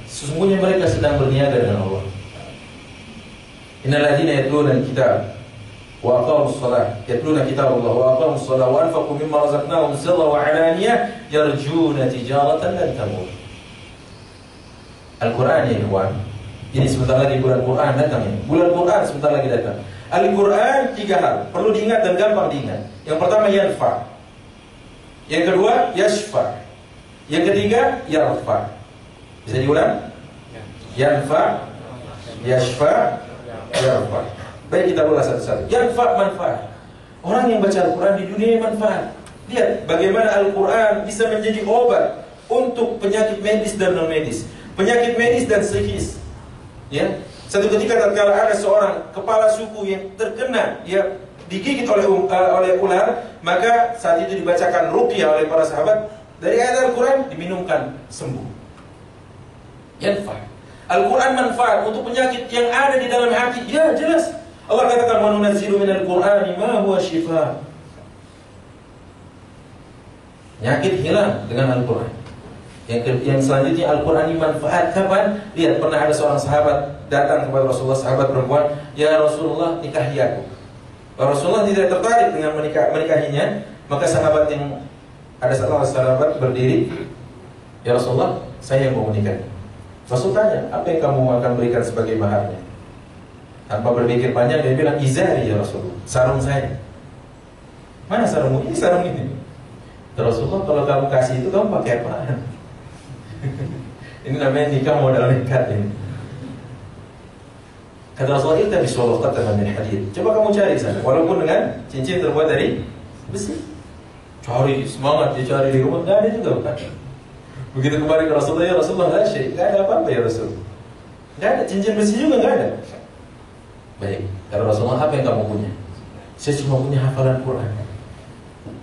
sesungguhnya mereka sedang berniaga dengan Allah. Innal ladzina yatluna al-kitab wa aqamus shalah yatluna kitabullah wa aqamus shalah wa anfaqu mimma razaqnahum sirran wa alaniyah yarjuna tijaratan lan tamur. Al-Quran ya ikhwan. Ini sebentar lagi bulan Quran datang ya. Bulan Quran sebentar lagi datang. Al-Quran 3 hal perlu diingat dan gampang diingat. Yang pertama yanfa. Yang kedua yashfa. Yang ketiga yarfa. Bisa diulang? Yanfa, yashfa, yarfa. Baik, kita ulas satu-satu. Yanfa, manfaat. Orang yang baca Al-Quran di dunia manfaat. Lihat bagaimana Al-Quran bisa menjadi obat untuk penyakit medis dan non medis, penyakit medis dan psikis. Ya, satu ketika tatkala ada seorang kepala suku yang terkena, ya, digigit oleh ular, maka saat itu dibacakan ruqyah oleh para sahabat dari ayat Al-Quran, diminumkan sembuh. Yanfa. Al-Quran manfaat untuk penyakit yang ada di dalam hati. Ya, jelas. Allah katakan wa nunazzilu minal Qur'ani ma huwa shifaa. Penyakit hilang dengan Al-Quran. Yang selanjutnya Al-Quran ini manfaat kapan? Lihat, pernah ada seorang sahabat datang kepada Rasulullah, sahabat perempuan, ya Rasulullah, nikahi aku. Rasulullah tidak tertarik dengan menikahinya, maka sahabat yang ada salah sahabat berdiri, ya Rasulullah, saya yang mau menikah. Rasul tanya, apa yang kamu akan berikan sebagai maharnya? Tanpa berpikir panjang dia bilang, izari ya Rasulullah, sarung saya. Mana sarungmu? Ini sarung ini. Rasulullah, kalau kamu kasih itu kamu pakai apaan? Ini namanya nikah modal nekat ini. Kata Rasulullah, "Ilta biswallah qatan min hadid." Coba kamu cari sana, walaupun dengan cincin terbuat dari besi. Cari semangat, dia cari di rumah, enggak ada juga bukan. Begitu kembali ke Rasulullah, ya Rasulullah, la syai', enggak ada apa-apa ya Rasul. Enggak ada, cincin besi juga enggak ada. Baik, kata Rasulullah, apa yang kamu punya? Saya cuma punya hafalan Quran.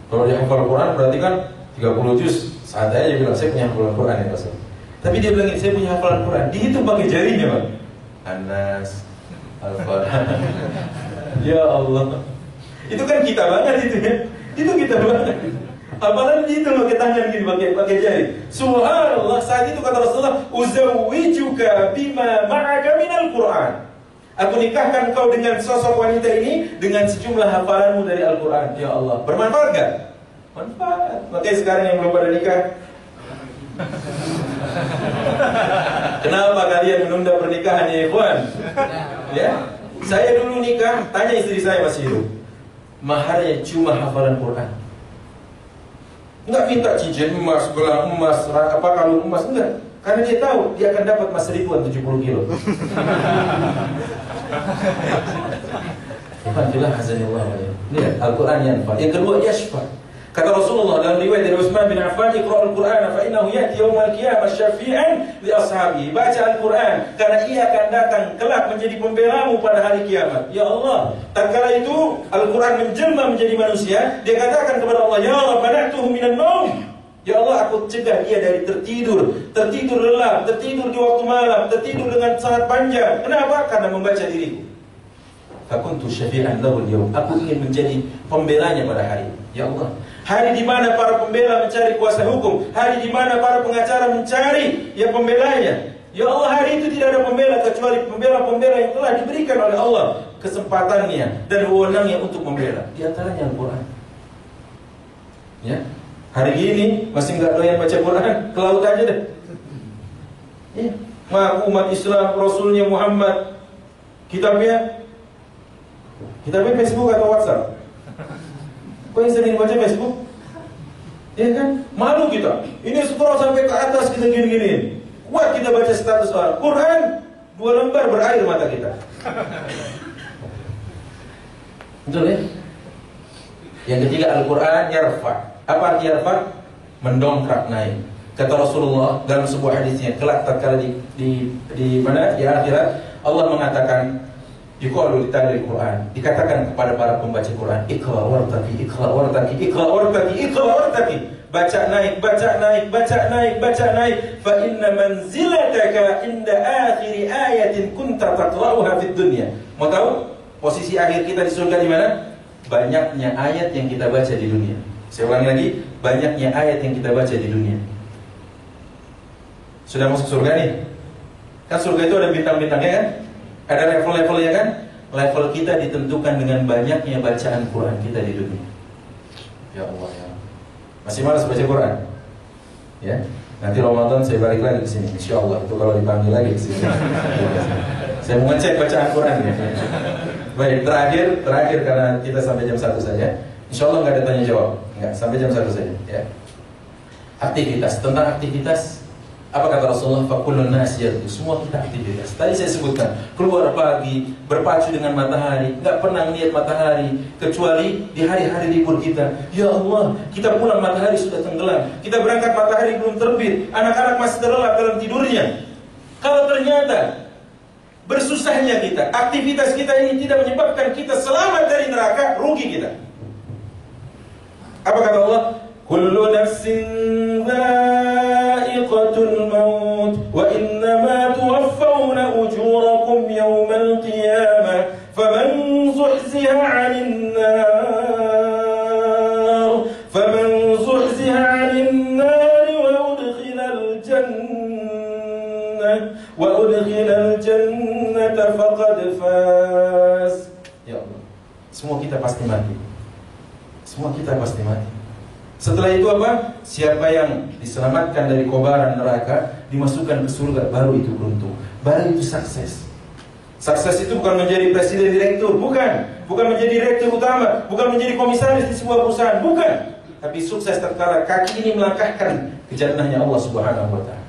Kalau dia hafal Quran berarti kan 30 juz. Santai aja bilang, saya punya hafalan Quran ya Rasul. Tapi dia bilang, saya punya hafalan Quran. Dihitung pakai jarinya, Pak. Anas, Al-Fatihah. Ya Allah. Itu kan kita banget itu ya. Itu kita banget. Apalagi itu pakai tangan gini, pakai jari. Subhanallah, saat itu kata Rasulullah, "Uzawwijuka bima ma'aka minal Quran." Aku nikahkan kau dengan sosok wanita ini dengan sejumlah hafalanmu dari Al-Quran. Ya Allah, bermanfaat gak? Manfaat. Makanya sekarang yang belum pada nikah, kenapa kalian menunda pernikahan ya ikhwan? Ya, saya dulu nikah, tanya istri saya masih hidup, maharnya cuma hafalan Quran. Enggak minta cincin emas, gelang emas, apa kalung emas, enggak. Karena dia tahu dia akan dapat emas ribuan 70 kilo. Alhamdulillah hazanillah. Lihat Al-Quran yang yang kedua yashfa. Kata Rasulullah dalam riwayat dari Utsman bin Affan, "Iqra'ul Qur'an fa innahu ya'ti yaumil qiyamah syafi'an li ashabihi." Baca Al-Quran karena ia akan datang kelak menjadi pembelamu pada hari kiamat. Ya Allah, tatkala itu Al-Quran menjelma menjadi manusia, dia katakan kepada Allah, "Ya Rabb, mana'tuhu minan naum." Ya Allah, aku cegah dia dari tertidur lelap, tertidur di waktu malam, tertidur dengan sangat panjang. Kenapa? Karena membaca diriku. Fakuntu syafi'an lahu al-yawm. Aku ingin menjadi pembelanya pada hari. Ya Allah, hari di mana para pembela mencari kuasa hukum, hari di mana para pengacara mencari ya pembelanya. Ya Allah, hari itu tidak ada pembela kecuali pembela-pembela yang telah diberikan oleh Allah kesempatannya dan wewenangnya untuk membela. Di antaranya Al-Quran. Ya. Hari ini masih nggak doyan baca Quran, ke laut aja deh. Ya. Mengaku umat Islam, Rasulnya Muhammad, kitabnya Facebook atau WhatsApp? Kok yang sering baca Facebook? Ya kan? Malu kita. Ini scroll sampai ke atas kita gini-gini. Kuat kita baca status orang. Quran 2 lembar berair mata kita. Betul ya? Yang ketiga Al-Quran yarfa. Apa arti yarfa? Mendongkrak naik. Kata Rasulullah dalam sebuah hadisnya, kelak tatkala di mana? Di akhirat Allah mengatakan, yuqalu litalil Quran, dikatakan kepada para pembaca Quran, iqra wartaqi, iqra wartaqi, iqra wartaqi, iqra wartaqi. Baca naik, baca naik, baca naik, baca naik. Fa inna manzilataka inda akhir ayatin kunta taqra'uha fid dunya. Mau tahu posisi akhir kita di surga di mana? Banyaknya ayat yang kita baca di dunia. Saya ulangi lagi, banyaknya ayat yang kita baca di dunia. Sudah masuk surga nih. Kan surga itu ada bintang-bintangnya kan? Ada level-levelnya kan? Level kita ditentukan dengan banyaknya bacaan Quran kita di dunia. Ya Allah ya. Masih malas baca Quran? Ya. Nanti Ramadan saya balik lagi ke sini. Insyaallah itu kalau dipanggil lagi ke sini. Saya mau ngecek bacaan Quran ya. Baik, terakhir karena kita sampai jam 1 saja. Insyaallah nggak ada tanya jawab. Enggak, sampai jam 1 saja ya. Aktivitas, tentang aktivitas, apa kata Rasulullah? Fakullun nas yadu. Semua kita aktivitas. Tadi saya sebutkan, keluar pagi, berpacu dengan matahari, nggak pernah lihat matahari kecuali di hari-hari libur kita. Ya Allah, kita pulang matahari sudah tenggelam. Kita berangkat matahari belum terbit. Anak-anak masih terlelap dalam tidurnya. Kalau ternyata bersusahnya kita, aktivitas kita ini tidak menyebabkan kita selamat dari neraka, rugi kita. Apa kata Allah? Kullu nafsin dha'iqatul maut wa innama tuwaffawna ujurakum yawmal qiyamah faman zuhziha 'anil nar 'anil nar wa udkhilal jannata faqad faz. Ya Allah, semua kita pasti mati. Semua kita pasti mati. Setelah itu apa? Siapa yang diselamatkan dari kobaran neraka, dimasukkan ke surga, baru itu beruntung, baru itu sukses. Sukses itu bukan menjadi presiden direktur, bukan menjadi direktur utama, bukan menjadi komisaris di sebuah perusahaan, bukan. Tapi sukses tatkala kaki ini melangkahkan ke jannahnya Allah Subhanahu wa taala.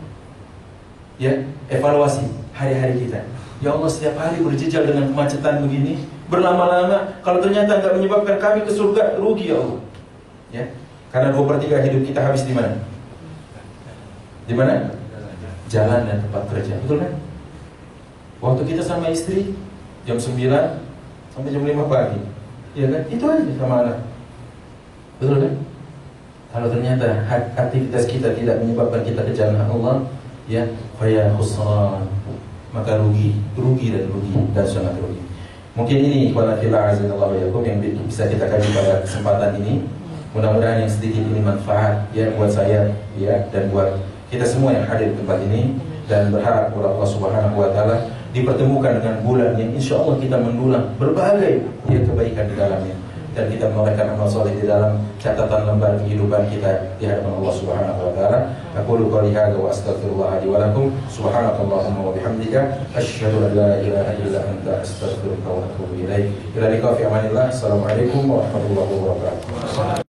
Ya, evaluasi hari-hari kita. Ya Allah, setiap hari berjejal dengan kemacetan begini, berlama-lama, kalau ternyata tidak menyebabkan kami ke surga, rugi ya Allah. Ya, karena 2/3 hidup kita habis di mana? Di mana? Jalan dan tempat kerja, betul kan? Waktu kita sama istri jam 9 sampai jam 5 pagi, ya kan? Itu aja sama anak, betul kan? Kalau ternyata aktivitas kita tidak menyebabkan kita ke jannah Allah, ya, faya khusran, maka rugi dan sangat rugi. Mungkin ini ikhwan fillah azanallahu wa yakum yang bisa kita kaji pada kesempatan ini. Mudah-mudahan yang sedikit ini manfaat ya buat saya ya dan buat kita semua yang hadir di tempat ini, dan berharap kepada Allah Subhanahu wa taala dipertemukan dengan bulan yang insya Allah kita mendulang berbagai kebaikan di dalamnya, dan kita menorehkan amal soleh di dalam catatan lembar kehidupan kita di hadapan Allah Subhanahu wa taala. Aqulu qouli hadza wa astaghfirullah li wa lakum. Subhanakallahumma wa bihamdika asyhadu an la ilaha illa anta astaghfiruka wa atubu ilaik. Ila liqa fi amanillah. Assalamualaikum warahmatullahi wabarakatuh.